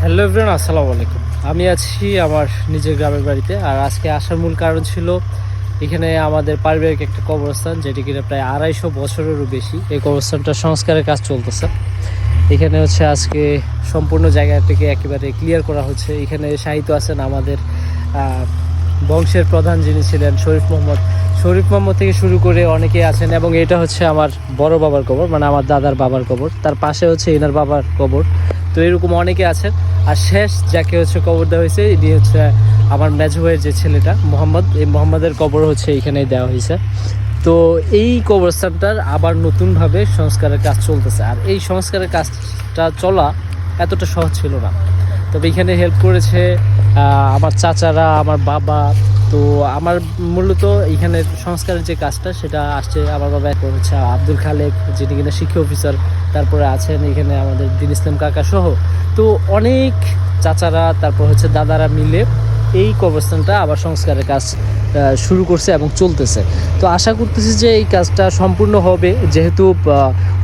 Hello everyone, আসসালামু আলাইকুম। আমি আছি আমার নিজের গ্রামের বাড়িতে। আর আজকে আসার মূল কারণ ছিল এখানে আমাদের পারিবারিক একটা কবরস্থান, যেটি কিনা প্রায় 250 বছরেরও বেশি। এই কবরস্থানটা সংস্কারের কাজ চলতেছে। এখানে হচ্ছে আজকে সম্পূর্ণ জায়গাটাকে একেবারে ক্লিয়ার করা হচ্ছে। এখানে শাহিত আছেন আমাদের বংশের প্রধান, যিনি ছিলেন শরীফ মোহাম্মদ থেকে শুরু করে অনেকেই আছেন। এবং এটা হচ্ছে আমার বড় বাবার কবর, মানে আমার দাদার বাবার কবর। তার পাশে হচ্ছে এনার বাবার কবর। তো এরকম অনেকে আছেন। আর শেষ যাকে হচ্ছে কবর দেওয়া হয়েছে, ইনি হচ্ছে আমার মেজো ভাইয়ের যে ছেলেটা মোহাম্মদ, এই মোহাম্মদের কবর হচ্ছে এইখানেই দেওয়া হয়েছে। তো এই কবরস্থানটার আবার নতুনভাবে সংস্কারের কাজ চলতেছে। আর এই সংস্কারের কাজটা চলা এতটা সহজ ছিল না। তবে এখানে হেল্প করেছে আমার চাচারা, আমার বাবা। তো আমার মূলত এখানে সংস্কারের যে কাজটা সেটা আসছে আমার বাবা, এখন হচ্ছে আব্দুল খালেক, যিনি কিনা শিক্ষা অফিসার। তারপরে আছেন এখানে আমাদের দিন ইসলাম কাকা সহ। তো অনেক চাচারা, তারপর হচ্ছে দাদারা মিলে এই কবরস্থানটা আবার সংস্কারের কাজ শুরু করছে এবং চলতেছে। তো আশা করতেছি যে এই কাজটা সম্পূর্ণ হবে, যেহেতু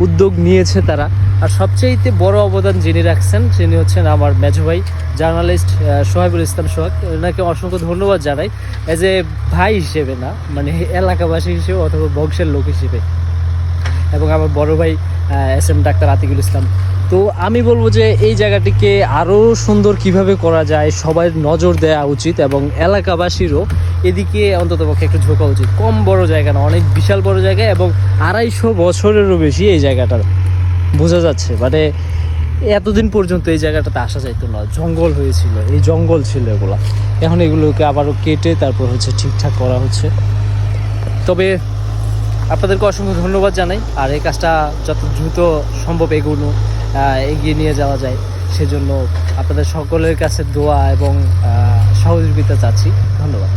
উদ্যোগ নিয়েছে তারা। আর সবচেয়ে বড় অবদান যিনি রাখছেন তিনি হচ্ছেন আমার মেজো ভাই, জার্নালিস্ট সোহাইবুল ইসলাম সোহাগ। ওনাকে অসংখ্য ধন্যবাদ জানাই, এজ এ ভাই হিসেবে না, মানে এলাকাবাসী হিসেবে অথবা বংশের লোক হিসেবে। এবং আমার বড় ভাই এস ডাক্তার আতিকুল ইসলাম। তো আমি বলবো যে এই জায়গাটিকে আরও সুন্দর কিভাবে করা যায় সবার নজর দেওয়া উচিত, এবং এলাকাবাসীরও এদিকে অন্ততপক্ষে একটু ঝোঁকা উচিত। কম বড় জায়গা না, অনেক বিশাল বড় জায়গা, এবং 250 বছরেরও বেশি এই জায়গাটার। বোঝা যাচ্ছে মানে এতদিন পর্যন্ত এই জায়গাটাতে আসা যাইতো না, জঙ্গল হয়েছিল, এই জঙ্গল ছিল এগুলা। এখন এগুলোকে আবারও কেটে তারপর হচ্ছে ঠিকঠাক করা হচ্ছে। তবে আপনাদেরকে অসংখ্য ধন্যবাদ জানাই। আর এই কাজটা যত দ্রুত সম্ভব এগিয়ে নিয়ে যাওয়া যায়, সেজন্য আপনাদের সকলের কাছে দোয়া এবং সহযোগিতা চাচ্ছি। ধন্যবাদ।